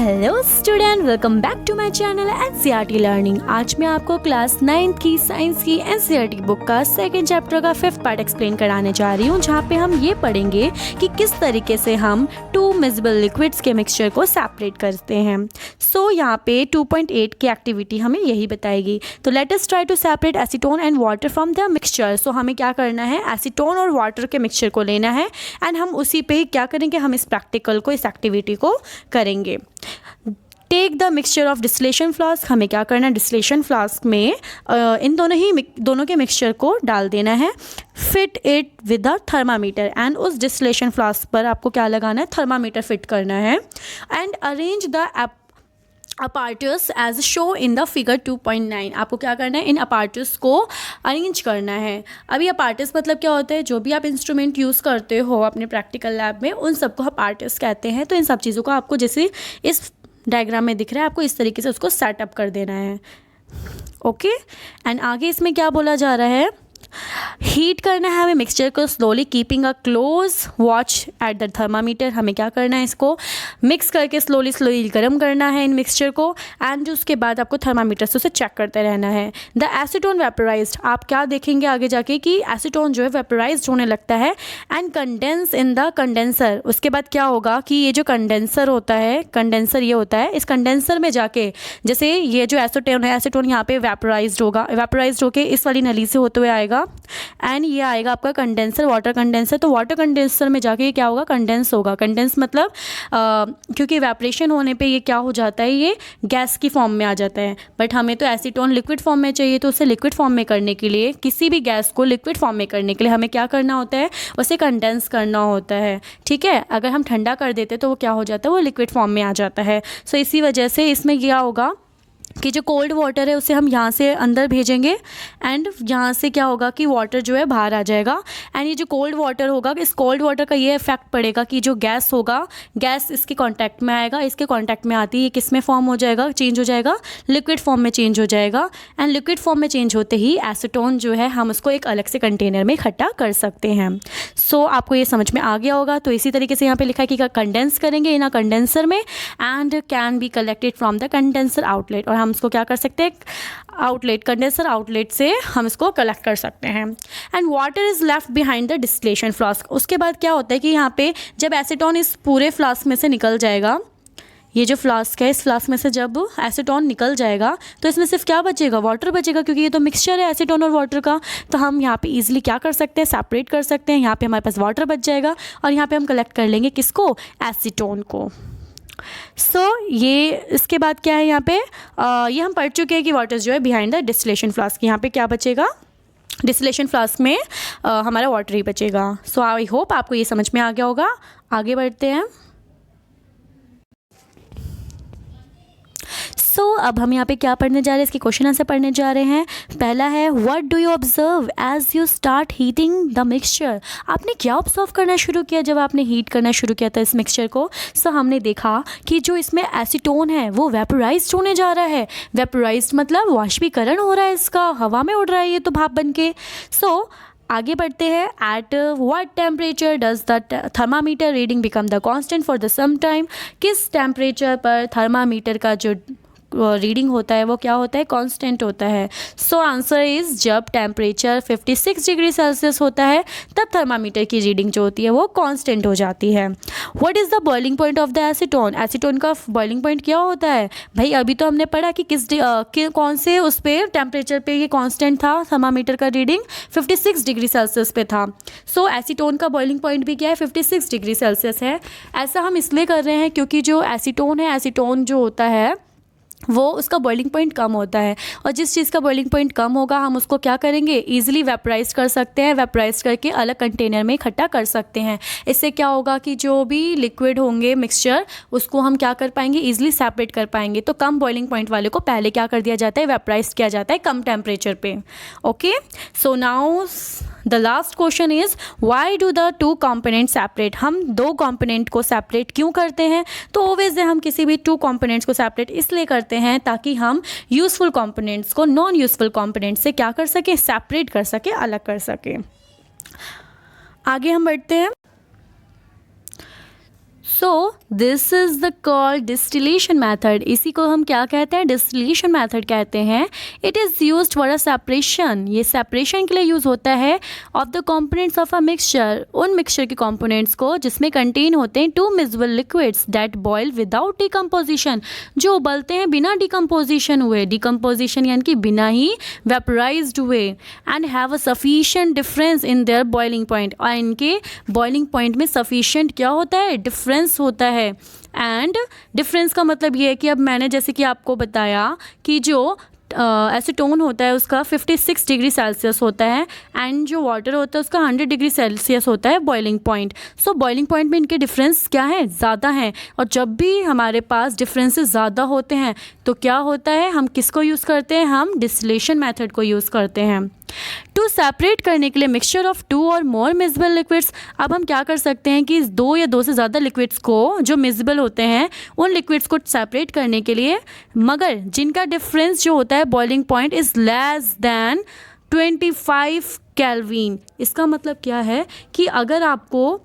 Hello student, welcome back to my channel NCERT learning. आज मैं आपको क्लास 9th की साइंस की एनसीईआरटी बुक का सेकंड चैप्टर का 5th पार्ट एक्सप्लेन कराने जा रही हूँ, जहाँ पे हम ये पढ़ेंगे कि किस तरीके से हम टू मिक्सिबल लिक्विड्स के मिक्सचर को सेपरेट करते हैं। सो यहाँ पे 2.8 की एक्टिविटी हमें यही बताएगी। तो let us try to separate acetone and water from the mixture. So हमें क्या करना है, एसीटोन और वाटर के मिक्सचर को लेना है एंड हम उसी पे क्या करेंगे, हम इस प्रैक्टिकल को, इस एक्टिविटी को करेंगे। Take the mixture of distillation flask. हमें क्या करना है, डिस्टिलेशन फ्लास्क में इन दोनों के मिक्सचर को डाल देना है। Fit it with a thermometer and उस डिस्टिलेशन फ्लास्क पर आपको क्या लगाना है, थर्मामीटर फिट करना है। And arrange the apparatus as show in the figure 2.9। आपको क्या करना है, इन अपार्टस को अरेंज करना है। अभी अपार्टस मतलब क्या होता है, जो भी आप इंस्ट्रूमेंट यूज़ करते हो अपने प्रैक्टिकल लैब में, उन सबको अपार्टस कहते हैं। तो इन सब चीज़ों को आपको जैसे इस डायग्राम में दिख रहा है, आपको इस तरीके से उसको सेटअप कर देना है। ओके, एंड आगे इसमें क्या बोला जा रहा है, हीट करना है हमें मिक्सचर को slowly, keeping a close watch at the thermometer. हमें क्या करना है, इसको मिक्स करके स्लोली गर्म करना है इन मिक्सचर को, एंड उसके बाद आपको थर्मामीटर से उसे चेक करते रहना है। द एसीटोन वेपराइज्ड, आप क्या देखेंगे आगे जाके कि एसीटोन जो है वेपराइज्ड होने लगता है and condense in the condenser. उसके बाद क्या होगा कि ये जो कंडेंसर होता है, कंडेंसर ये होता है, इस कंडेंसर में जाके जैसे ये जो एसीटोन है, एसीटोन यहाँ पे वेपराइज्ड होगा, वेपराइज्ड होके इस वाली नली से होते हुए आएगा एंड ये आएगा आपका कंडेंसर, वाटर कंडेंसर। तो वाटर कंडेंसर में जाके ये क्या होगा, कंडेंस होगा। कंडेंस मतलब क्योंकि इवेपोरेशन होने पे ये क्या हो जाता है, ये गैस की फॉर्म में आ जाता है। बट हमें तो एसीटोन लिक्विड फॉर्म में चाहिए, तो उसे लिक्विड फॉर्म में करने के लिए, किसी भी गैस को लिक्विड फॉर्म में करने के लिए हमें क्या करना होता है, उसे कंडेंस करना होता है। ठीक है, अगर हम ठंडा कर देते तो वो क्या हो जाता है, वो लिक्विड फॉर्म में आ जाता है। सो इसी वजह से इसमें क्या होगा कि जो कोल्ड वाटर है उसे हम यहाँ से अंदर भेजेंगे एंड यहाँ से क्या होगा कि वाटर जो है बाहर आ जाएगा। एंड ये जो कोल्ड वाटर होगा, इस कोल्ड वाटर का ये इफेक्ट पड़ेगा कि जो गैस होगा, गैस इसके कांटेक्ट में आएगा, इसके कांटेक्ट में आती है किस में फॉर्म हो जाएगा, चेंज हो जाएगा, लिक्विड फॉर्म में चेंज हो जाएगा। एंड लिक्विड फॉर्म में चेंज होते ही एसीटोन जो है हम उसको एक अलग से कंटेनर में इकट्ठा कर सकते हैं। सो आपको ये समझ में आ गया होगा। तो इसी तरीके से यहाँ पे लिखा है कि कंडेंस करेंगे इन अ कंडेंसर में and can be collected from the condenser outlet. और हम इसको क्या कर सकते हैं, आउटलेट, कंडेंसर आउटलेट से हम इसको कलेक्ट कर सकते हैं। And water is left behind the distillation flask. उसके बाद क्या होता है कि यहाँ पे जब एसीटोन इस पूरे फ्लास्क में से निकल जाएगा, ये जो फ्लास्क है, इस फ्लास्क में से जब एसीटोन निकल जाएगा तो इसमें सिर्फ क्या बचेगा, वाटर बचेगा, क्योंकि ये तो मिक्सचर है एसीटोन और वाटर का। तो हम यहाँ पे इजीली क्या कर सकते हैं, सेपरेट कर सकते हैं। यहाँ पे हमारे पास वाटर बच जाएगा और यहाँ पे हम कलेक्ट कर लेंगे किसको, एसीटोन को। ये इसके बाद क्या है, यहाँ पे ये हम पढ़ चुके हैं कि वाटर जो है बिहाइंड द डिस्टिलेशन फ्लास्क। यहाँ पे क्या बचेगा, डिस्टिलेशन फ्लास्क में हमारा वाटर ही बचेगा। आई होप आपको ये समझ में आ गया होगा। आगे बढ़ते हैं। अब हम यहाँ पे क्या पढ़ने जा रहे हैं, इसकी क्वेश्चन आंसर पढ़ने जा रहे हैं। पहला है, what do you observe as you start heating the mixture. आपने क्या ऑब्जर्व करना शुरू किया जब आपने हीट करना शुरू किया था इस मिक्सचर को। हमने देखा कि जो इसमें एसीटोन है वो वेपोराइज्ड होने जा रहा है। वेपोराइज्ड मतलब वाष्पीकरण हो रहा है, इसका हवा में उड़ रहा है ये तो भाप बन के। आगे बढ़ते हैं। At what temperature does the thermometer reading become the constant for the some time. किस टेम्परेचर पर थर्मामीटर का जो रीडिंग होता है वो क्या होता है, कांस्टेंट होता है। आंसर इज़ जब टेम्परेचर 56 डिग्री सेल्सियस होता है तब थर्मामीटर की रीडिंग जो होती है वो कांस्टेंट हो जाती है। What is the boiling point of the acetone. Acetone का बॉइलिंग पॉइंट क्या होता है भाई, अभी तो हमने पढ़ा कि कौन से उस पर टेम्परेचर पे ये कांस्टेंट था, थर्मामीटर का रीडिंग 56 डिग्री सेल्सियस पे था। एसीटोन का बॉइलिंग पॉइंट भी क्या है, 56 डिग्री सेल्सियस है। ऐसा हम इसलिए कर रहे हैं क्योंकि जो एसीटोन है, एसीटोन जो होता है वो उसका बॉइलिंग पॉइंट कम होता है, और जिस चीज़ का बॉइलिंग पॉइंट कम होगा हम उसको क्या करेंगे, ईजिली वेपराइज कर सकते हैं, वेपराइज करके अलग कंटेनर में इकट्ठा कर सकते हैं। इससे क्या होगा कि जो भी लिक्विड होंगे मिक्सचर, उसको हम क्या कर पाएंगे, ईजिली सेपरेट कर पाएंगे। तो कम बॉइलिंग पॉइंट वाले को पहले क्या कर दिया जाता है, वेपराइज किया जाता है कम टेम्परेचर पे। Okay, so now the last question is, why do the two component separate. हम दो कॉम्पोनेंट को सेपरेट क्यों करते हैं। तो ओवेज हम किसी भी टू कॉम्पोनेंट्स को सेपरेट इसलिए करते हैं ताकि हम यूजफुल कॉम्पोनेंट्स को नॉन यूजफुल कॉम्पोनेंट्स से क्या कर सके, सेपरेट कर सके, अलग कर सके। आगे हम बढ़ते हैं। So this is the called distillation method. इसी को हम क्या कहते हैं, डिस्टिलेशन मैथड कहते हैं। It is used for a separation, ये सेपरेशन के लिए यूज़ होता है of the components of a mixture, उन मिक्सचर के कंपोनेंट्स को जिसमें कंटेन होते हैं two miscible liquids that boil without decomposition, जो उबलते हैं बिना डिकम्पोजिशन हुए, डिकम्पोजिशन यानी कि बिना ही वेपराइज्ड हुए, and have a sufficient difference in their boiling point, और इनके बॉइलिंग पॉइंट में सफिशिएंट क्या होता है, डिफरेंस होता है। एंड डिफरेंस का मतलब ये है कि अब मैंने जैसे कि आपको बताया कि जो एसीटोन होता है उसका 56 डिग्री सेल्सियस होता है, एंड जो वाटर होता है उसका 100 डिग्री सेल्सियस होता है बॉइलिंग पॉइंट। सो बॉइलिंग पॉइंट में इनके डिफरेंस क्या है, ज़्यादा हैं, और जब भी हमारे पास डिफरेंसेस ज़्यादा होते हैं तो क्या होता है, हम किसको यूज़ करते हैं, हम डिस्टिलेशन मेथड को यूज़ करते हैं। टू सेपरेट करने के लिए मिक्सचर ऑफ 2 और मोर मिक्सिबल लिक्विड्स, अब हम क्या कर सकते हैं कि इस 2 या 2 से ज़्यादा लिक्विड्स को जो मिक्सिबल होते हैं उन लिक्विड्स को सेपरेट करने के लिए, मगर जिनका डिफरेंस जो होता है boiling point is less than 25 kelvin. इसका मतलब क्या है कि अगर आपको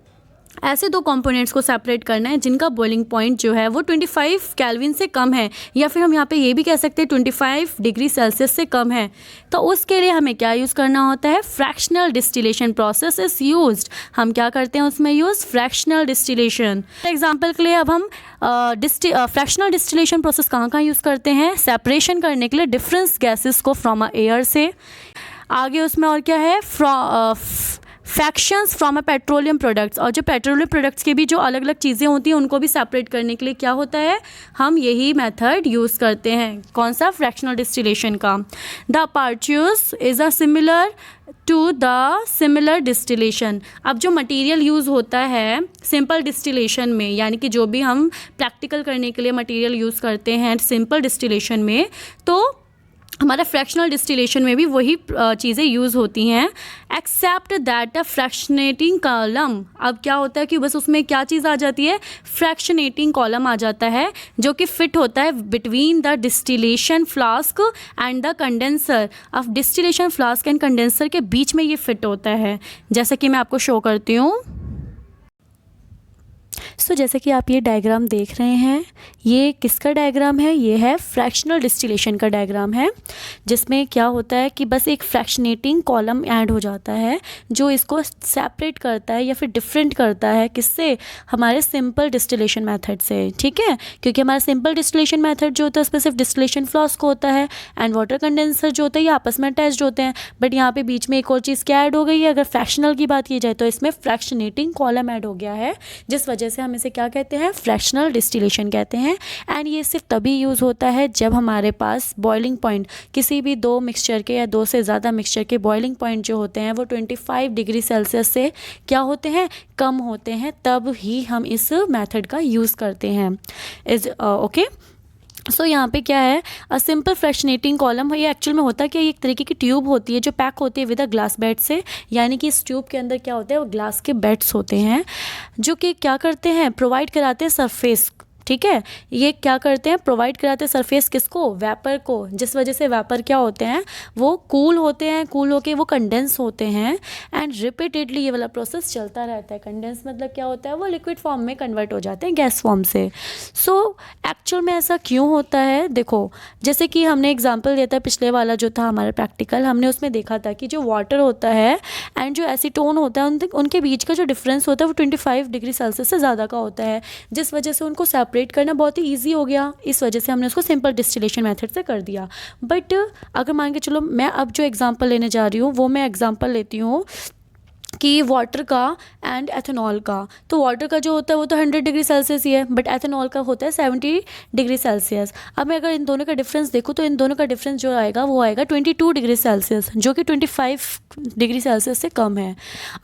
ऐसे 2 कंपोनेंट्स को सेपरेट करना है जिनका बॉइलिंग पॉइंट जो है वो 25 केल्विन से कम है, या फिर हम यहाँ पे ये भी कह सकते हैं 25 डिग्री सेल्सियस से कम है, तो उसके लिए हमें क्या यूज़ करना होता है, fractional distillation process is used. हम क्या करते हैं उसमें यूज़, फ्रैक्शनल डिस्टिलेशन। एग्जाम्पल के लिए अब हम फ्रैक्शनल डिस्टिलेशन प्रोसेस कहाँ यूज़ करते हैं, सेपरेशन करने के लिए डिफरेंस गैसेस को फ्रॉम एयर से। आगे उसमें और क्या है, fractions from a petroleum products, और जो पेट्रोलियम प्रोडक्ट्स की भी जो अलग अलग चीज़ें होती हैं उनको भी सेपरेट करने के लिए क्या होता है, हम यही मेथड यूज़ करते हैं। कौन सा, फ्रैक्शनल डिस्टिलेशन का। The apparatus is a similar to the similar distillation. अब जो मटेरियल यूज़ होता है सिंपल डिस्टिलेशन में, यानी कि जो भी हम प्रैक्टिकल करने के लिए मटेरियल यूज़ करते हैं सिंपल डिस्टिलेशन में, तो हमारा फ्रैक्शनल डिस्टिलेशन में भी वही चीज़ें यूज़ होती हैं, except that a fractionating column. अब क्या होता है कि बस उसमें क्या चीज़ आ जाती है, फ्रैक्शनेटिंग कॉलम आ जाता है, जो कि फिट होता है between the distillation flask and the condenser. अब डिस्टिलेशन फ्लास्क एंड कंडेंसर के बीच में ये फिट होता है, जैसा कि मैं आपको शो करती हूँ। सो जैसे कि आप ये डायग्राम देख रहे हैं, ये किसका डायग्राम है, ये है फ्रैक्शनल डिस्टिलेशन का डायग्राम है, जिसमें क्या होता है कि बस एक फ्रैक्शनेटिंग कॉलम ऐड हो जाता है जो इसको सेपरेट करता है या फिर डिफरेंट करता है, किससे, हमारे सिंपल डिस्टिलेशन मेथड से। ठीक है, क्योंकि हमारा सिंपल डिस्टिलेशन मेथड जो होता है उसमें सिर्फ डिस्टिलेशन फ्लास्क होता है एंड वाटर कंडेंसर जो होता है ये आपस में अटैच्ड होते हैं, बट यहाँ पे बीच में एक और चीज़ क्या ऐड हो गई है, अगर फ्रैक्शनल की बात की जाए तो इसमें फ्रैक्शनेटिंग कॉलम ऐड हो गया है, जिस वजह से हम इसे क्या कहते हैं, फ्रैक्शनल डिस्टिलेशन कहते हैं। एंड ये सिर्फ तभी यूज़ होता है जब हमारे पास बॉइलिंग पॉइंट किसी भी 2 मिक्सचर के या 2 से ज़्यादा मिक्सचर के बॉइलिंग पॉइंट जो होते हैं वो 25 डिग्री सेल्सियस से क्या होते हैं, कम होते हैं, तब ही हम इस मेथड का यूज़ करते हैं। ओके, सो यहाँ पे क्या है, अ सिंपल फ्रैक्शनेटिंग कॉलम, ये एक्चुअल में होता है कि एक तरीके की ट्यूब होती है जो पैक होती है विद अ ग्लास बेड से, यानी कि इस ट्यूब के अंदर क्या होता है, वो ग्लास के बेड्स होते हैं जो कि क्या करते हैं, प्रोवाइड कराते हैं सरफेस। ठीक है, ये क्या करते हैं, प्रोवाइड कराते हैं सरफेस किसको, वेपर को, जिस वजह से वेपर क्या होते हैं, वो कूल होते हैं, कूल होके वो कंडेंस होते हैं, एंड रिपीटेडली ये वाला प्रोसेस चलता रहता है। कंडेंस मतलब क्या होता है, वो लिक्विड फॉर्म में कन्वर्ट हो जाते हैं गैस फॉर्म से। सो एक्चुअल में ऐसा क्यों होता है, देखो जैसे कि हमने एग्जाम्पल दिया था पिछले वाला जो था हमारा प्रैक्टिकल, हमने उसमें देखा था कि जो वाटर होता है एंड जो एसीटोन होता है उनके बीच का जो डिफरेंस होता है वो 25 डिग्री सेल्सियस से ज़्यादा का होता है, जिस वजह से उनको सेपरेट करना बहुत ही ईजी हो गया, इस वजह से हमने उसको सिंपल डिस्टिलेशन मेथड से कर दिया। बट अगर मान के चलो मैं अब जो एग्जांपल लेने जा रही हूँ वो मैं एग्जांपल लेती हूँ कि वाटर का एंड एथेनॉल का, तो वाटर का जो होता है वो तो 100 डिग्री सेल्सियस ही है, बट एथेनॉल का होता है 70 डिग्री सेल्सियस। अब मैं अगर इन दोनों का डिफरेंस देखूँ तो इन दोनों का डिफरेंस जो आएगा वो आएगा 22 डिग्री सेल्सियस, जो कि 25 डिग्री सेल्सियस से कम है।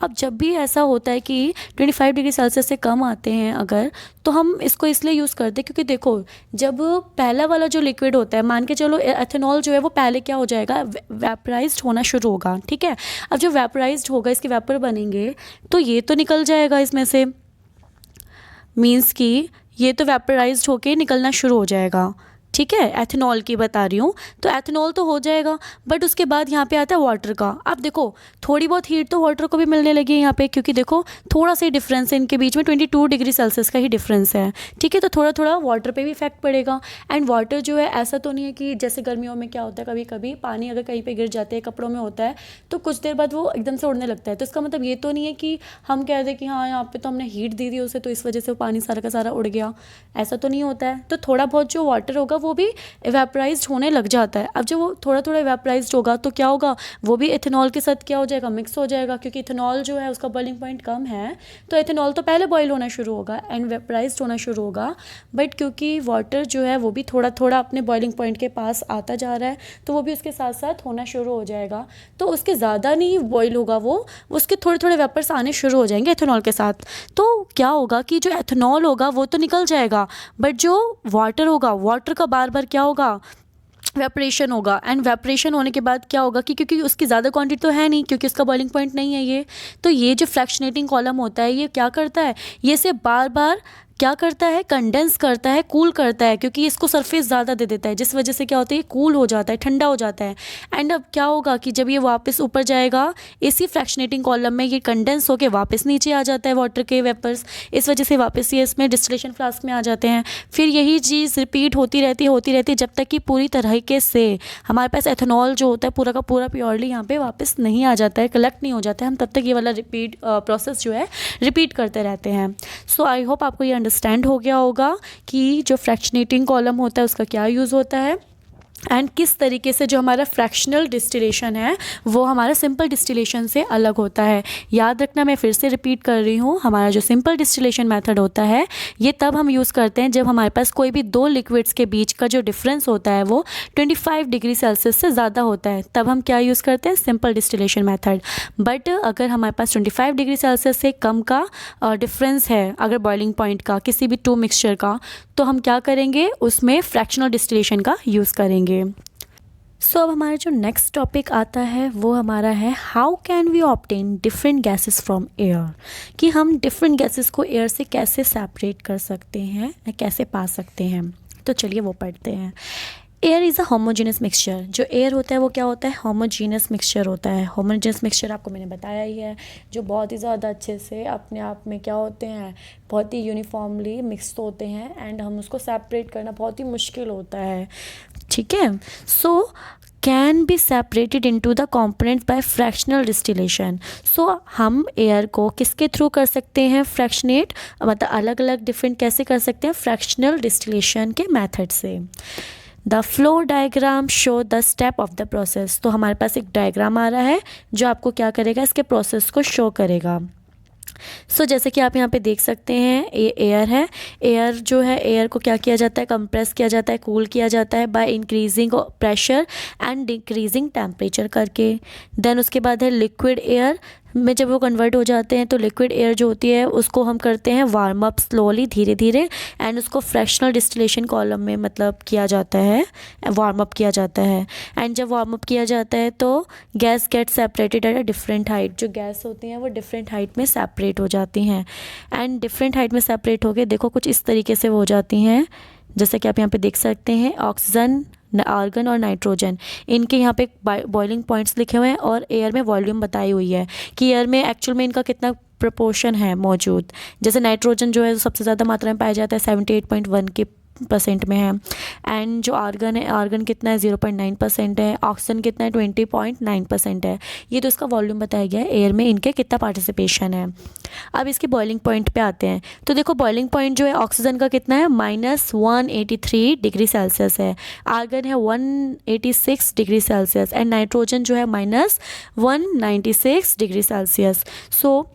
अब जब भी ऐसा होता है कि 25 डिग्री सेल्सियस से कम आते हैं अगर, तो हम इसको इसलिए यूज़ करते हैं क्योंकि देखो जब पहला वाला जो लिक्विड होता है, मान के चलो एथेनॉल जो है वो पहले क्या हो जाएगा, वेपराइज्ड होना शुरू होगा। ठीक है, अब जो वेपराइज्ड होगा, इसके वेपर बनेंगे तो ये तो निकल जाएगा इसमें से, मीन्स कि ये तो वेपराइज्ड होके निकलना शुरू हो जाएगा। ठीक है, एथेनॉल की बता रही हूँ। तो एथेनॉल तो हो जाएगा, बट उसके बाद यहाँ पे आता है वाटर का। अब देखो थोड़ी बहुत हीट तो वाटर को भी मिलने लगी है यहाँ पे, क्योंकि देखो थोड़ा सा ही डिफरेंस है इनके बीच में, 22 डिग्री सेल्सियस का ही डिफरेंस है। ठीक है, तो थोड़ा थोड़ा वाटर पे भी इफेक्ट पड़ेगा। एंड वाटर जो है ऐसा तो नहीं है कि जैसे गर्मियों में क्या होता है, कभी कभी पानी अगर कहीं पे गिर जाते हैं, कपड़ों में होता है, तो कुछ देर बाद वो एकदम से उड़ने लगता है। तो इसका मतलब ये तो नहीं है कि हम कह दें कि हाँ यहाँ पे तो हमने हीट दी थी उसे, तो इस वजह से वो पानी सारा का सारा उड़ गया, ऐसा तो नहीं होता है। तो थोड़ा बहुत जो वाटर होगा वो भी इवेपराइज्ड होने लग जाता है। अब जब वो थोड़ा थोड़ा इवेपराइज्ड होगा तो क्या होगा, वो भी इथेनॉल के साथ क्या हो जाएगा, मिक्स हो जाएगा, क्योंकि इथेनॉल जो है उसका बॉइलिंग पॉइंट कम है। तो इथेनॉल तो पहले बॉईल होना शुरू होगा एंड वेपराइज्ड होना शुरू होगा, बट क्योंकि वाटर जो है वो भी थोड़ा थोड़ा अपने बॉइलिंग पॉइंट के पास आता जा रहा है, तो वो भी उसके साथ साथ होना शुरू हो जाएगा। तो उसके ज़्यादा नहीं बॉईल होगा वो, उसके थोड़े थोड़े वेपर्स आने शुरू हो जाएंगे इथेनॉल के साथ। तो क्या होगा कि जो एथेनॉल होगा वो तो निकल जाएगा, बट जो वाटर होगा, वाटर का बार बार क्या होगा, वेपरेशन होगा। एंड वेपरेशन होने के बाद क्या होगा कि क्योंकि उसकी ज़्यादा क्वांटिटी तो है नहीं, क्योंकि उसका बॉइलिंग पॉइंट नहीं है ये, तो ये जो फ्रैक्शनेटिंग कॉलम होता है ये क्या करता है, ये से बार बार क्या करता है, कंडेंस करता है, कूल करता है, क्योंकि इसको सरफेस ज़्यादा दे देता है, जिस वजह से क्या होता है, ये कूल हो जाता है, ठंडा हो जाता है। एंड अब क्या होगा कि जब ये वापस ऊपर जाएगा इसी फ्रैक्शनेटिंग कॉलम में, ये कंडेंस होकर वापस नीचे आ जाता है वाटर के वेपर्स, इस वजह से वापस ये इसमें डिस्टिलेशन फ्लास्क में आ जाते हैं। फिर यही चीज़ रिपीट होती रहती जब तक कि पूरी तरीके से हमारे पास एथेनॉल जो होता है पूरा का पूरा प्योरली यहाँ पे वापस नहीं आ जाता है, कलेक्ट नहीं हो जाता है। हम तब तक ये वाला रिपीट प्रोसेस जो है रिपीट करते रहते हैं। सो आई होप आपको ये अंडरस्टैंड हो गया होगा कि जो फ्रैक्शनेटिंग कॉलम होता है उसका क्या यूज़ होता है, एंड किस तरीके से जो हमारा फ्रैक्शनल डिस्टिलेशन है वो हमारा सिंपल डिस्टिलेशन से अलग होता है। याद रखना, मैं फिर से रिपीट कर रही हूँ, हमारा जो सिंपल डिस्टिलेशन मेथड होता है ये तब हम यूज़ करते हैं जब हमारे पास कोई भी दो लिक्विड्स के बीच का जो डिफरेंस होता है वो 25 डिग्री सेल्सियस से ज़्यादा होता है, तब हम क्या यूज़ करते हैं, सिंपल डिस्टिलेशन मेथड। बट अगर हमारे पास 25 डिग्री सेल्सियस से कम का डिफरेंस है अगर बॉइलिंग पॉइंट का किसी भी टू मिक्सचर का, तो हम क्या करेंगे, उसमें फ्रैक्शनल डिस्टिलेशन का यूज़ करेंगे। सो अब हमारा जो नेक्स्ट टॉपिक आता है वो हमारा है how can we obtain different gases from air, कि हम डिफरेंट गैसेस को एयर से कैसे सेपरेट कर सकते हैं, कैसे पा सकते हैं। तो चलिए वो पढ़ते हैं। Air is a homogeneous mixture. जो एयर होता है वो क्या होता है, होमोजेनस मिक्सचर होता है। होमोजेनस मिक्सचर आपको मैंने बताया ही है, जो बहुत ही ज़्यादा अच्छे से अपने आप में क्या होते हैं, बहुत ही यूनिफॉर्मली मिक्स होते हैं, एंड हम उसको सेपरेट करना बहुत ही मुश्किल होता है। ठीक है, so can be separated into the components by fractional distillation. So हम एयर को किसके थ्रू कर सकते हैं, फ्रैक्शनेट, मतलब अलग अलग डिफरेंट कैसे कर सकते हैं, फ्रैक्शनल डिस्टिलेशन के मेथड से। The flow diagram show the step of the process. तो हमारे पास एक डायग्राम आ रहा है जो आपको क्या करेगा, इसके प्रोसेस को शो करेगा। सो जैसे कि आप यहाँ पे देख सकते हैं, ये एयर है। एयर जो है, एयर को क्या किया जाता है, कंप्रेस किया जाता है, कूल किया जाता है by increasing pressure and decreasing temperature करके। देन उसके बाद है लिक्विड एयर में जब वो कन्वर्ट हो जाते हैं तो लिक्विड एयर जो होती है उसको हम करते हैं वार्म अप स्लोली, धीरे धीरे, एंड उसको फ्रैक्शनल डिस्टिलेशन कॉलम में मतलब किया जाता है, वार्म अप किया जाता है। एंड जब वार्म अप किया जाता है तो gas get separated at a different height. जो गैस होती हैं वो डिफरेंट हाइट में सेपरेट हो जाती हैं, एंड डिफरेंट हाइट में सेपरेट हो के देखो कुछ इस तरीके से वो हो जाती हैं, जैसे कि आप यहाँ पे देख सकते हैं। ऑक्सीजन, आर्गन और नाइट्रोजन, इनके यहाँ पे बॉइलिंग पॉइंट्स लिखे हुए हैं और एयर में वॉल्यूम बताई हुई है कि एयर में एक्चुअल में इनका कितना प्रपोर्शन है मौजूद। जैसे नाइट्रोजन जो है सबसे ज़्यादा मात्रा में पाया जाता है, 78.1 के % में है। एंड जो आर्गन है, आर्गन कितना है, 0.9% है। ऑक्सीजन कितना है, 20.9% है। ये तो इसका वॉल्यूम बताया गया है, एयर में इनके कितना पार्टिसिपेशन है। अब इसके बॉइलिंग पॉइंट पे आते हैं, तो देखो बॉइलिंग पॉइंट जो है ऑक्सीजन का कितना है, -183 डिग्री सेल्सियस है। आर्गन है 186 डिग्री सेल्सियस, एंड नाइट्रोजन जो है -196 डिग्री सेल्सियस। सो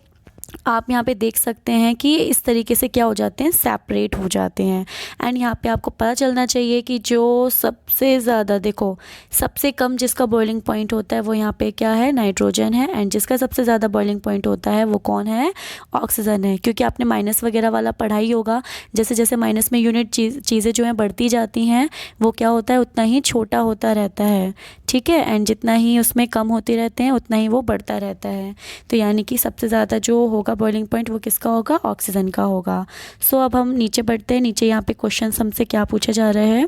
आप यहाँ पे देख सकते हैं कि इस तरीके से क्या हो जाते हैं, सेपरेट हो जाते हैं। एंड यहाँ पे आपको पता चलना चाहिए कि जो सबसे ज़्यादा, देखो सबसे कम जिसका बॉइलिंग पॉइंट होता है वो यहाँ पे क्या है, नाइट्रोजन है, एंड जिसका सबसे ज़्यादा बॉइलिंग पॉइंट होता है वो कौन है, ऑक्सीजन है। क्योंकि आपने माइनस वगैरह वाला पढ़ा ही होगा, जैसे जैसे माइनस में यूनिट चीज़ें जो हैं बढ़ती जाती हैं वो क्या होता है, उतना ही छोटा होता रहता है। ठीक है, एंड जितना ही उसमें कम होते रहते हैं उतना ही वो बढ़ता रहता है। तो यानी कि सबसे ज़्यादा जो होगा बॉइलिंग पॉइंट वो किसका होगा, ऑक्सीजन का होगा। सो अब हम नीचे बढ़ते हैं। नीचे यहाँ पे क्वेश्चन हमसे क्या पूछे जा रहे हैं,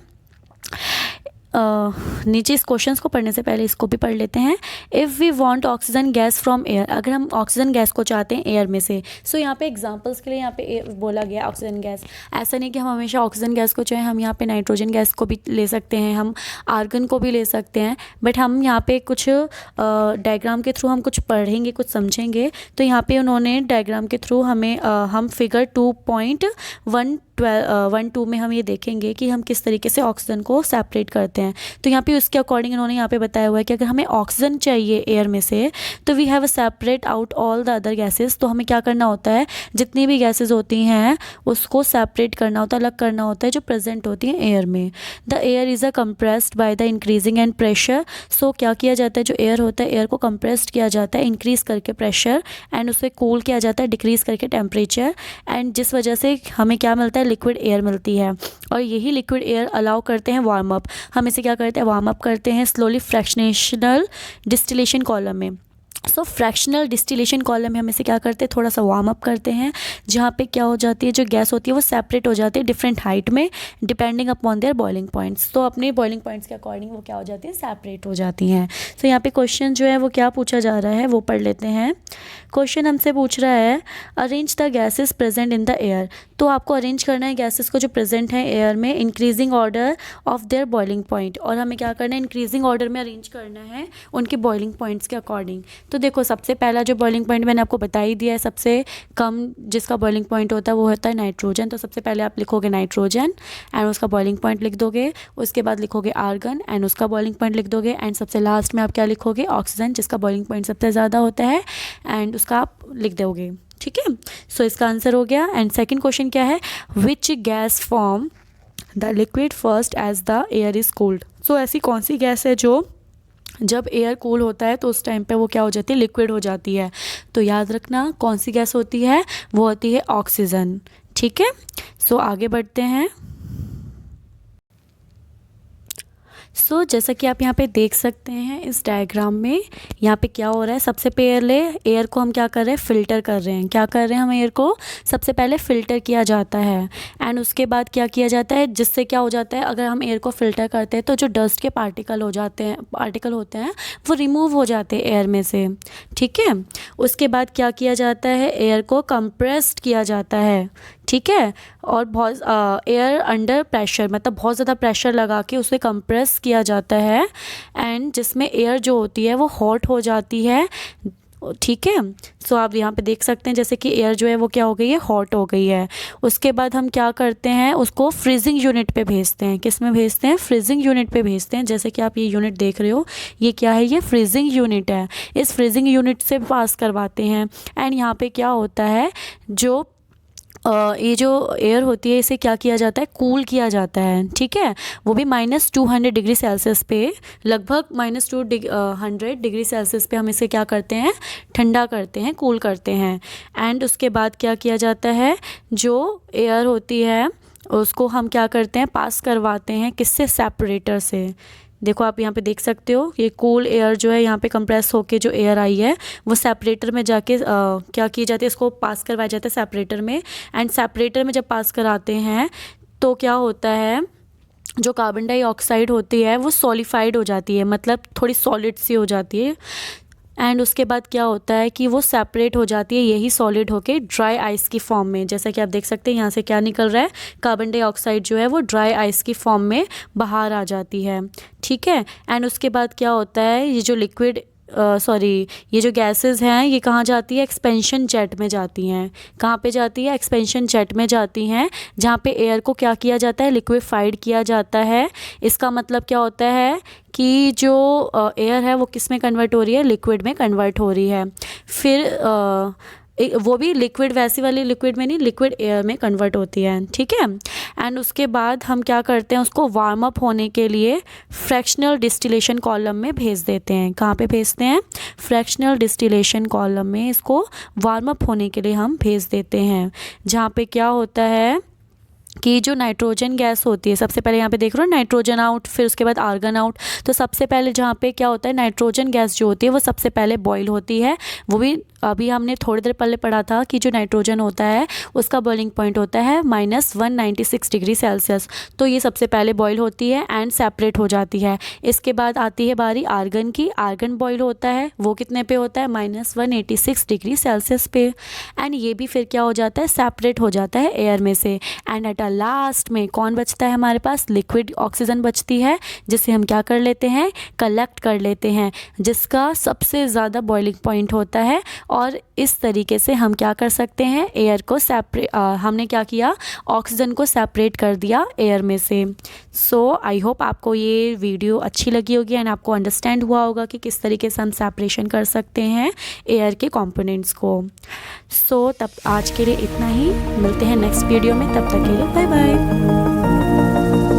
नीचे इस क्वेश्चंस को पढ़ने से पहले इसको भी पढ़ लेते हैं। If we want oxygen gas from air, अगर हम ऑक्सीजन गैस को चाहते हैं एयर में से, सो यहाँ पे एग्जांपल्स के लिए यहाँ पे बोला गया ऑक्सीजन गैस। ऐसा नहीं कि हम हमेशा ऑक्सीजन गैस को चाहें, हम यहाँ पे नाइट्रोजन गैस को भी ले सकते हैं, हम आर्गन को भी ले सकते हैं, बट हम यहाँ पे कुछ डायग्राम के थ्रू हम कुछ पढ़ेंगे, कुछ समझेंगे। तो यहाँ पे उन्होंने डायग्राम के थ्रू हमें हम फिगर 2.12 में हम ये देखेंगे कि हम किस तरीके से ऑक्सीजन को सेपरेट करते हैं। तो यहाँ पे उसके अकॉर्डिंग इन्होंने यहाँ पे बताया हुआ है कि अगर हमें ऑक्सीजन चाहिए एयर में से, तो we have a separate out all the other gases. तो हमें क्या करना होता है, जितनी भी गैसेस होती हैं उसको सेपरेट करना होता है, अलग करना होता है जो प्रेजेंट होती हैं एयर में। The air is a compressed by the increasing and pressure. So क्या किया जाता है, जो एयर होता है एयर को कंप्रेस्ड किया जाता है इंक्रीज़ करके प्रेशर, एंड उसे कूल किया जाता है डिक्रीज़ करके टेम्परेचर, एंड जिस वजह से हमें क्या मिलता है, लिक्विड एयर मिलती है। और यही लिक्विड एयर अलाउ करते हैं वार्म अप। हम इसे क्या करते हैं, वार्म अप करते हैं स्लोली फ्रैक्शनेशनल डिस्टिलेशन कॉलम में। सो फ्रैक्शनल डिस्टिलेशन कॉलम में हम इसे क्या करते हैं, थोड़ा सा वार्म अप करते हैं, जहाँ पे क्या हो जाती है, जो गैस होती है वो सेपरेट हो जाती है डिफरेंट हाइट में depending upon their boiling points. तो अपने बॉइलिंग पॉइंट्स के अकॉर्डिंग वो क्या हो जाती है, सेपरेट हो जाती हैं। सो यहाँ पे क्वेश्चन जो है वो क्या पूछा जा रहा है वो पढ़ लेते हैं। क्वेश्चन हमसे पूछ रहा है, arrange the gases present in the air. तो आपको अरेंज करना है गैसेस को जो प्रेजेंट है एयर में, increasing order of their boiling point. और हमें क्या करना है, इंक्रीजिंग ऑर्डर में अरेंज करना है उनके बॉइलिंग पॉइंट्स के अकॉर्डिंग। तो देखो सबसे पहला जो बॉइलिंग पॉइंट मैंने आपको बता ही दिया है, सबसे कम जिसका बॉइलिंग पॉइंट होता है वो होता है नाइट्रोजन। तो सबसे पहले आप लिखोगे नाइट्रोजन एंड उसका बॉइलिंग पॉइंट लिख दोगे, उसके बाद लिखोगे आर्गन एंड उसका बॉइलिंग पॉइंट लिख दोगे, एंड सबसे लास्ट में आप क्या लिखोगे, ऑक्सीजन जिसका बॉइलिंग पॉइंट सबसे ज़्यादा होता है एंड उसका आप लिख दोगे। ठीक है, सो इसका आंसर हो गया। एंड सेकंड क्वेश्चन क्या है, which gas form the liquid first as the air is cooled. So ऐसी कौन सी गैस है जो जब एयर कूल होता है तो उस टाइम पे वो क्या हो जाती है, लिक्विड हो जाती है। तो याद रखना कौन सी गैस होती है, वो होती है ऑक्सीजन। ठीक है, सो आगे बढ़ते हैं। सो जैसा कि आप यहाँ पे देख सकते हैं इस डायग्राम में, यहाँ पे क्या हो रहा है, सबसे पहले एयर को हम क्या कर रहे हैं, फ़िल्टर कर रहे हैं। क्या कर रहे हैं, हम एयर को सबसे पहले फ़िल्टर किया जाता है एंड उसके बाद क्या किया जाता है, जिससे क्या हो जाता है, अगर हम एयर को फ़िल्टर करते हैं तो जो डस्ट के पार्टिकल होते हैं वो रिमूव हो जाते हैं एयर में से। ठीक है, उसके बाद क्या किया जाता है, एयर को कंप्रेस्ड किया जाता है। ठीक है, और बहुत एयर अंडर प्रेशर, मतलब बहुत ज़्यादा प्रेशर लगा के उसे कंप्रेस किया जाता है, एंड जिसमें एयर जो होती है वो हॉट हो जाती है। ठीक है, सो आप यहाँ पे देख सकते हैं जैसे कि एयर जो है वो क्या हो गई है, हॉट हो गई है। उसके बाद हम क्या करते हैं, उसको फ्रीजिंग यूनिट पे भेजते हैं। किस में भेजते हैं, फ्रीजिंग यूनिट पे भेजते हैं। जैसे कि आप ये यूनिट देख रहे हो, ये क्या है, ये फ्रीजिंग यूनिट है। इस फ्रीजिंग यूनिट से पास करवाते हैं एंड यहाँ पे क्या होता है, जो ये जो एयर होती है इसे क्या किया जाता है, कूल किया जाता है। ठीक है, वो भी -200 डिग्री सेल्सियस पे, लगभग -200 डिग्री सेल्सियस पे हम इसे क्या करते हैं, ठंडा करते हैं, कूल करते हैं। एंड उसके बाद क्या किया जाता है, जो एयर होती है उसको हम क्या करते हैं, पास करवाते हैं किससे, सेपरेटर से। देखो आप यहाँ पे देख सकते हो, ये कूल एयर जो है यहाँ पे कंप्रेस होके जो एयर आई है वो सेपरेटर में जाके क्या की जाती है, इसको पास करवाया जाता है सेपरेटर में। एंड सेपरेटर में जब पास कराते हैं तो क्या होता है, जो कार्बन डाइऑक्साइड होती है वो सॉलिफाइड हो जाती है, मतलब थोड़ी सॉलिड सी हो जाती है। एंड उसके बाद क्या होता है कि वो सेपरेट हो जाती है, यही सॉलिड होके ड्राई आइस की फॉर्म में। जैसा कि आप देख सकते हैं यहाँ से क्या निकल रहा है, कार्बन डाइऑक्साइड जो है वो ड्राई आइस की फॉर्म में बाहर आ जाती है। ठीक है, एंड उसके बाद क्या होता है, ये जो लिक्विड ये जो गैसेस हैं ये कहाँ जाती है, एक्सपेंशन जेट में जाती हैं। कहाँ पे जाती है, एक्सपेंशन जेट में जाती हैं, जहाँ पे एयर को क्या किया जाता है, लिक्विफाइड किया जाता है। इसका मतलब क्या होता है कि जो एयर है वो किस में कन्वर्ट हो रही है, लिक्विड में कन्वर्ट हो रही है। फिर वो भी लिक्विड, वैसी वाली लिक्विड में नहीं, लिक्विड एयर में कन्वर्ट होती है। ठीक है, एंड उसके बाद हम क्या करते हैं, उसको वार्म अप होने के लिए फ्रैक्शनल डिस्टिलेशन कॉलम में भेज देते हैं। कहाँ पे भेजते हैं, फ्रैक्शनल डिस्टिलेशन कॉलम में इसको वार्म अप होने के लिए हम भेज देते हैं, जहाँ पे क्या होता है, कि जो नाइट्रोजन गैस होती है, सबसे पहले यहाँ पे देख रहे हो नाइट्रोजन आउट, फिर उसके बाद आर्गन आउट। तो सबसे पहले जहाँ पे क्या होता है, नाइट्रोजन गैस जो होती है वो सबसे पहले बॉईल होती है। वो भी अभी हमने थोड़ी देर पहले पढ़ा था कि जो नाइट्रोजन होता है उसका बॉइलिंग पॉइंट होता है -196 डिग्री सेल्सियस। तो ये सबसे पहले बॉईल होती है एंड सेपरेट हो जाती है। इसके बाद आती है बारी आर्गन की। आर्गन बॉईल होता है, वो कितने पे होता है, -186 डिग्री सेल्सियस पे। एंड ये भी फिर क्या हो जाता है, सेपरेट हो जाता है एयर में से। एंड एट लास्ट में कौन बचता है हमारे पास, लिक्विड ऑक्सीजन बचती है, जिसे हम क्या कर लेते हैं, कलेक्ट कर लेते हैं, जिसका सबसे ज़्यादा बॉइलिंग पॉइंट होता है। और इस तरीके से हम क्या कर सकते हैं, एयर को हमने क्या किया, ऑक्सीजन को सेपरेट कर दिया एयर में से। सो आई होप आपको ये वीडियो अच्छी लगी होगी एंड आपको अंडरस्टैंड हुआ होगा कि किस तरीके से हम सेपरेशन कर सकते हैं एयर के कंपोनेंट्स को। सो तब आज के लिए इतना ही, मिलते हैं नेक्स्ट वीडियो में, तब तक के लिए बाय बाय।